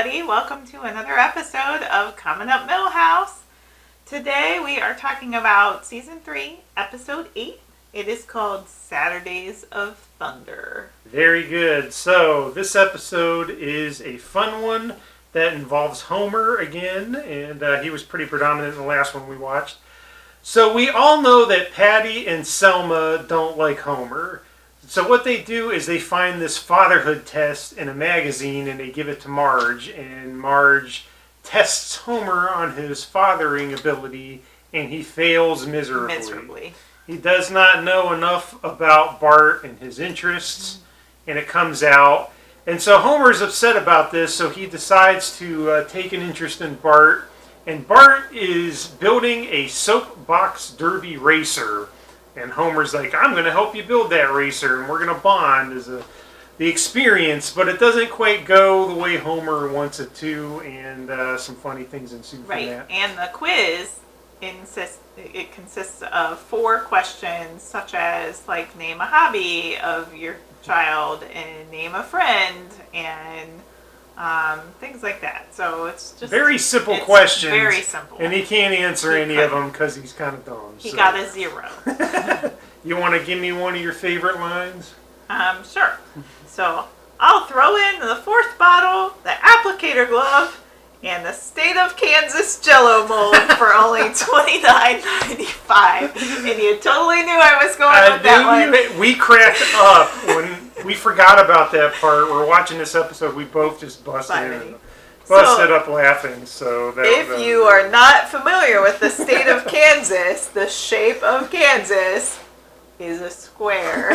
everybody. Welcome to another episode of Coming Up Milhouse. Today we are talking about Season 3, Episode 8. It is called Saturdays of Thunder. Very good. So this episode is a fun one that involves Homer again, and he was pretty predominant in the last one we watched. So we all know that Patty and Selma don't like Homer. So what they do is they find this fatherhood test in a magazine and they give it to Marge. And Marge tests Homer on his fathering ability and he fails miserably. He does not know enough about Bart and his interests, and it comes out. And so Homer's upset about this, so he decides to take an interest in Bart. And Bart is building a soapbox derby racer. And Homer's like, I'm going to help you build that racer, and we're going to bond as the experience. But it doesn't quite go the way Homer wants it to, and some funny things ensue from that. Right, and the quiz consists of 4 questions, such as, like, name a hobby of your child, and name a friend, and things like that. So it's just very simple questions. Very simple. And he can't answer any of them because he's kind of dumb. He got a 0. You want to give me one of your favorite lines? Sure. So I'll throw in the 4th bottle, the applicator glove, and the state of Kansas Jell-O mold for only $29.95. And you totally knew I was going with that one. We cracked up when we forgot about that part. We're watching this episode. We both just busted up laughing. So if you are not familiar with the state of Kansas, the shape of Kansas is a square.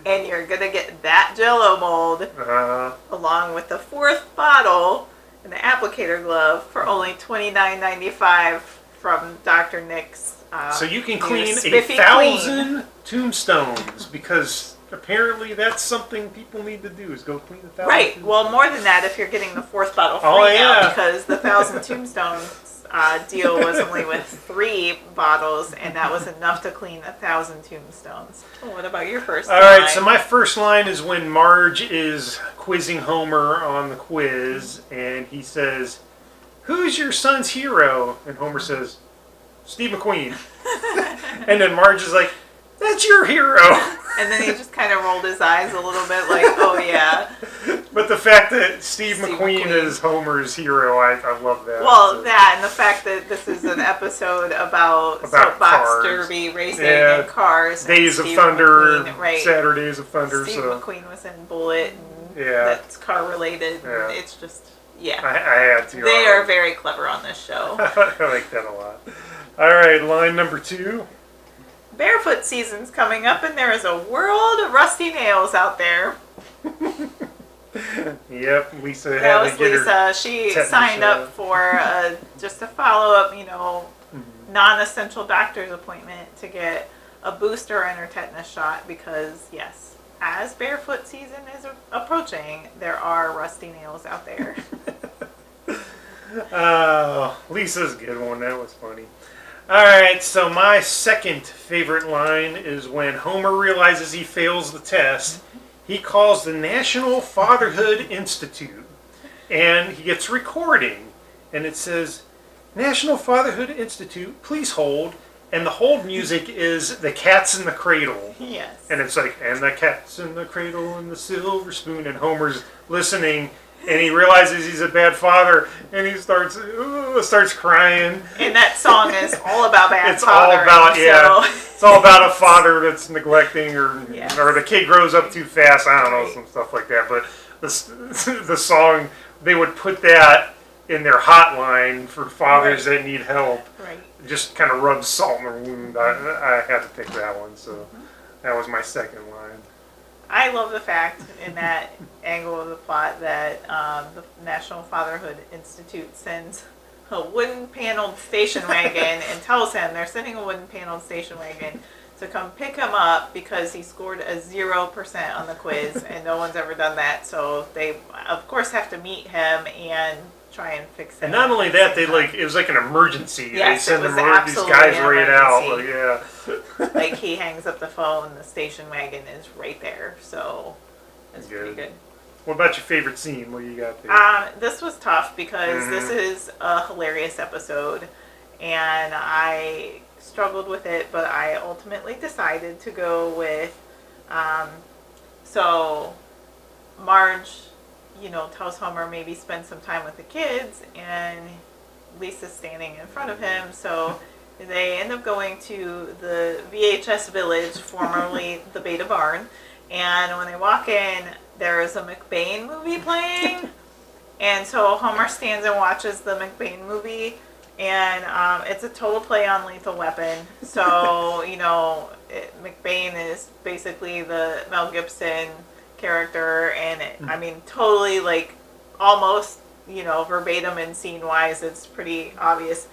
And you're going to get that Jell-O mold along with the 4th bottle and the applicator glove for only $29.95 from Dr. Nick's. So you can clean 1,000 tombstones, because apparently that's something people need to do, is go clean 1,000 Right. tombstones. Well, more than that if you're getting the 4th bottle free now, because the 1,000 tombstones deal was only with 3 bottles, and that was enough to clean 1,000 tombstones. Well, what about your first line? All right, so my first line is when Marge is quizzing Homer on the quiz, and he says, "Who's your son's hero?" And Homer says, "Steve McQueen." And then Marge is like, "That's your hero." And then he just kind of rolled his eyes a little bit like, oh yeah. But the fact that Steve McQueen is Homer's hero, I love that. Well, that and the fact that this is an episode about soapbox derby racing and cars. Days and of Thunder, right. Saturdays of Thunder. Steve McQueen was in Bullet, and that's car related. Yeah. It's just, I had to. They are very clever on this show. I like that a lot. All right, line number 2. Barefoot season's coming up, and there is a world of rusty nails out there. Yep, Lisa That had was to get Lisa. her She signed up for just a follow-up, non-essential doctor's appointment to get a booster and her tetanus shot because, yes, as barefoot season is approaching, there are rusty nails out there. Oh, Lisa's a good one. That was funny. All right, so my second favorite line is when Homer realizes he fails the test. He calls the National Fatherhood Institute, and he gets recording, and it says, "National Fatherhood Institute, please hold." And the hold music is The Cat's in the Cradle. Yes. And it's like, "And the cat's in the cradle and the silver spoon," and Homer's listening. And he realizes he's a bad father, and he starts crying. And that song is all about bad fathering. It's all about a father that's neglecting, or the kid grows up too fast. I don't know, some stuff like that. But the song, they would put that in their hotline for fathers that need help. Right. Just kind of rubs salt in the wound. I had to pick that one, so that was my second line. I love the fact in that angle of the plot that the National Fatherhood Institute sends a wooden-paneled station wagon and tells him they're sending a wooden-paneled station wagon to come pick him up because he scored a 0% on the quiz, and no one's ever done that. So they, of course, have to meet him and try and fix him. And not only that, it was like an emergency. Yes, they send it was these guys right out. Like he hangs up the phone, the station wagon is right there. So it's pretty good. What about your favorite scene? What do you got there? This was tough because this is a hilarious episode, and I struggled with it, but I ultimately decided to go with, so Marge, tells Homer maybe spend some time with the kids, and Lisa's standing in front of him, so they end up going to the VHS Village, formerly the Beta Barn, and when they walk in, there is a McBain movie playing, and so Homer stands and watches the McBain movie, and it's a total play on Lethal Weapon. So, McBain is basically the Mel Gibson character, and totally almost, verbatim and scene-wise, it's pretty obvious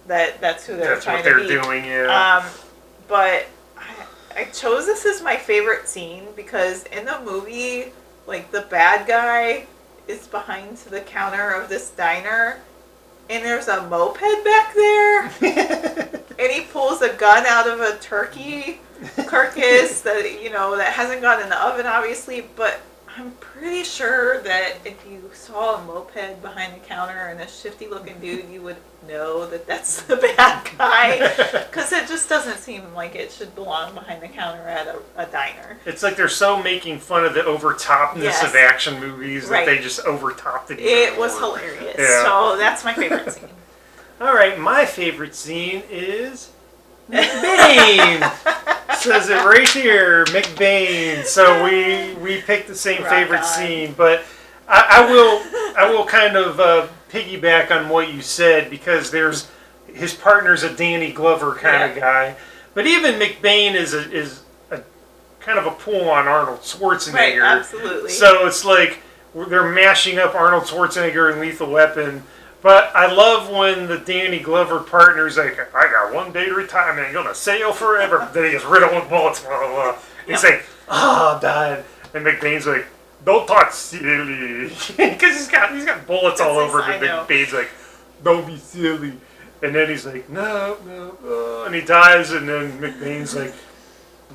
that that's who they're trying to be. That's what they're doing, yeah. But I chose this as my favorite scene because in the movie, the bad guy is behind the counter of this diner, and there's a moped back there, and he pulls a gun out of a turkey carcass that hasn't gone in the oven, obviously, but I'm pretty sure that if you saw a moped behind the counter and a shifty looking dude, you would know that that's the bad guy, because it just doesn't seem like it should belong behind the counter at a diner. It's like they're so making fun of the overtopness of action movies that they just overtopped it. It was hilarious. Yeah. So that's my favorite scene. All right, my favorite scene is McBain. Says it right here, McBain. So we picked the same favorite scene, but I will kind of piggyback on what you said, because there's his partner's a Danny Glover kind of guy, but even McBain is a kind of a pull on Arnold Schwarzenegger. Right, absolutely. So it's like they're mashing up Arnold Schwarzenegger and Lethal Weapon. But I love when the Danny Glover partner's like, I got one day to retirement, I'm going to sail forever. But then he gets riddled with bullets, blah, blah, blah. He's like, I'm dying. And McBain's like, don't talk silly. Because he's got bullets all over him. And McBain's like, don't be silly. And then he's like, no. And he dies, and then McBain's like,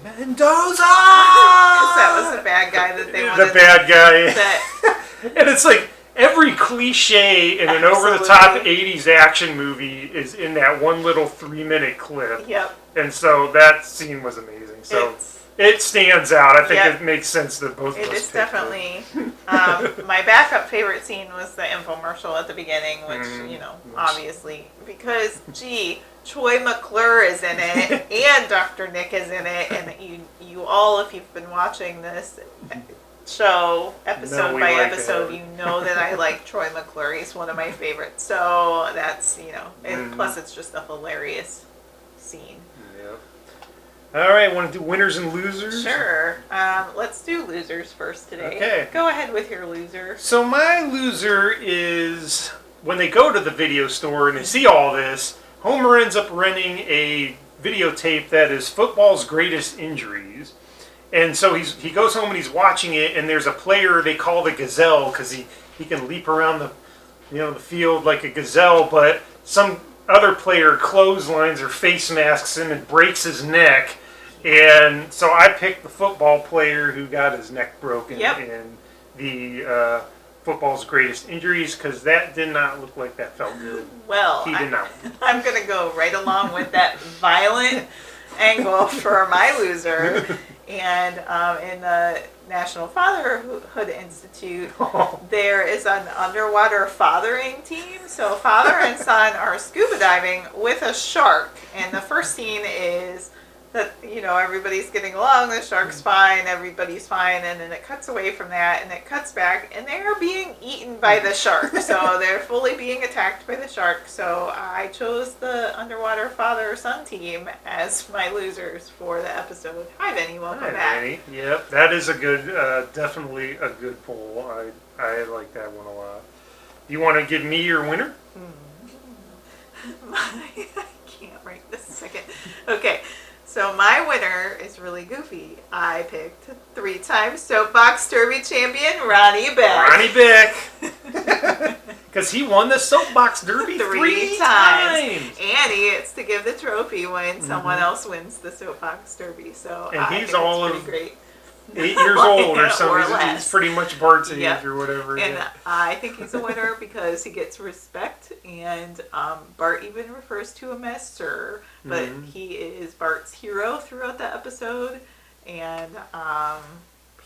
Mendoza! Because that was the bad guy that they wanted. The bad guy. And it's like, every cliche in an over-the-top 80s action movie is in that one little 3-minute clip. Yep. And so that scene was amazing. So it stands out. I think it makes sense that both of us It's definitely... my backup favorite scene was the infomercial at the beginning, which, obviously, because, Troy McClure is in it, and Dr. Nick is in it, and you all, if you've been watching this show episode by episode, you know that I like Troy McClure. He's one of my favorites. So that's, and plus it's just a hilarious scene. Yep. All right, want to do winners and losers? Sure. Let's do losers first today. Okay. Go ahead with your loser. So my loser is when they go to the video store and they see all this, Homer ends up renting a videotape that is football's greatest injuries. And so he goes home and he's watching it, and there's a player they call the Gazelle because he can leap around the field like a gazelle, but some other player clotheslines or face masks him and breaks his neck. And so I picked the football player who got his neck broken in the football's greatest injuries, because that did not look like that felt good. Well, he did not. I'm going to go right along with that violent angle for my loser. And in the National Fatherhood Institute, there is an underwater fathering team. So father and son are scuba diving with a shark. And the first scene is that, everybody's getting along, the shark's fine, everybody's fine. And then it cuts away from that, and it cuts back, and they are being eaten by the shark. So they're fully being attacked by the shark. So I chose the underwater father-son team as my losers for the episode. Hi, Vinny. Welcome back. Vinny. Yep, that is a good, definitely a good poll. I like that one a lot. You want to give me your winner? I can't write this a second. Okay. So my winner is really goofy. I picked 3-time soapbox derby champion Ronnie Beck. Ronnie Beck. Because he won the soapbox derby 3 times. And he gets to give the trophy when someone else wins the soapbox derby. So and I he's think all it's of pretty great. 8 years old or Or something. less. He's pretty much Bart's age Yep. or whatever. And Yeah. I think he's a winner because he gets respect, and Bart even refers to him as Sir, but he is Bart's hero throughout the episode, and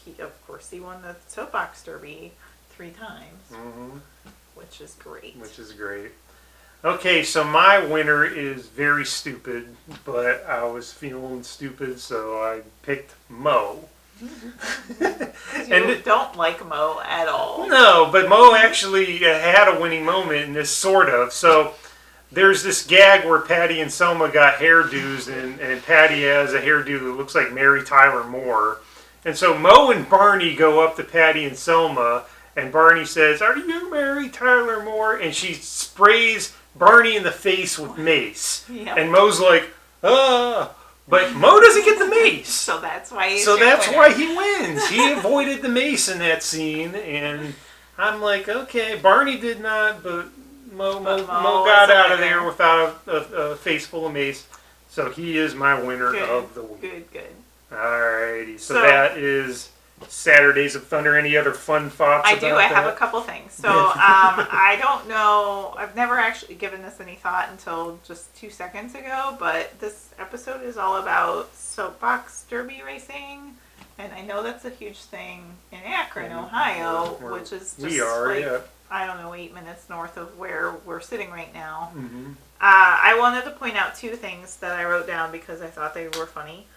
he won the soapbox derby 3 times, which is great. Which is great. Okay, so my winner is very stupid, but I was feeling stupid, so I picked Mo. You don't like Mo at all. No, but Mo actually had a winning moment in this, sort of. So there's this gag where Patty and Selma got hairdos, and Patty has a hairdo that looks like Mary Tyler Moore. And so Mo and Barney go up to Patty and Selma, and Barney says, "Are you Mary Tyler Moore?" And she sprays Barney in the face with mace. Yep. And Mo's like, but Mo doesn't get the mace. So that's why he's why he wins. He avoided the mace in that scene, and I'm like, okay, Barney did not, but Mo got out of there without a face full of mace. So he is my winner of the week. Good. Alrighty, so that is Saturdays of Thunder. Any other fun thoughts? I have a couple things. So I don't know. I've never actually given this any thought until just 2 seconds ago. But this episode is all about soapbox derby racing, and I know that's a huge thing in Akron, Ohio, which is just I don't know, 8 minutes north of where we're sitting right now. I wanted to point out 2 things that I wrote down because I thought they were funny.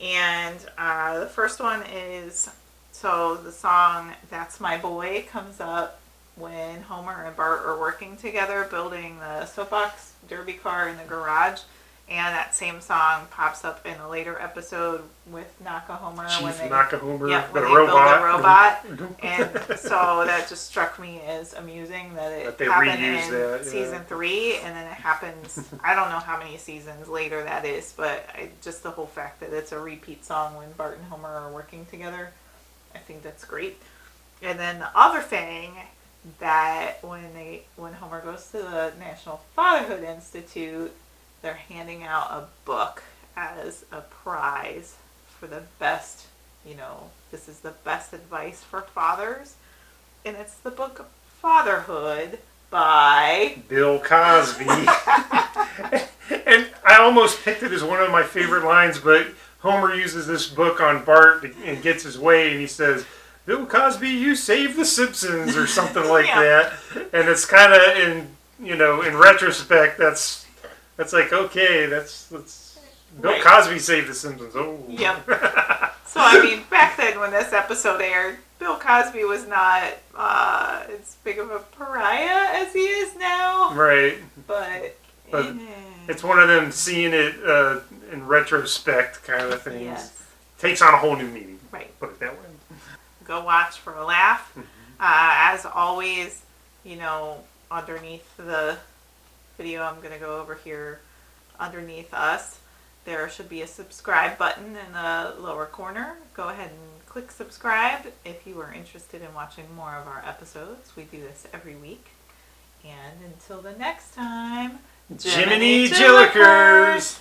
And the first one is, so the song "That's My Boy" comes up when Homer and Bart are working together building the soapbox derby car in the garage. And that same song pops up in a later episode with Nakahomer. When they build a robot. And so that just struck me as amusing that it happened in season 3, and then it happens, I don't know how many seasons later that is, but just the whole fact that it's a repeat song when Bart and Homer are working together, I think that's great. And then the other thing, that when Homer goes to the National Fatherhood Institute, they're handing out a book as a prize for the best, this is the best advice for fathers. And it's the book Fatherhood by Bill Cosby. And I almost picked it as one of my favorite lines, but Homer uses this book on Bart and gets his way, and he says, "Bill Cosby, you saved the Simpsons," or something like that. And it's kind of in retrospect, that's like, okay, that's Bill Cosby saved the Simpsons. Oh. Yep. So, I mean, back then when this episode aired, Bill Cosby was not as big of a pariah as he is now. Right. But it's one of them seeing it in retrospect kind of things. Yes. Takes on a whole new meaning. Right. Put it that way. Go watch for a laugh. As always, underneath the video I'm going to go over here, underneath us, there should be a subscribe button in the lower corner. Go ahead and click subscribe if you are interested in watching more of our episodes. We do this every week. And until the next time, Jiminy Jillikers!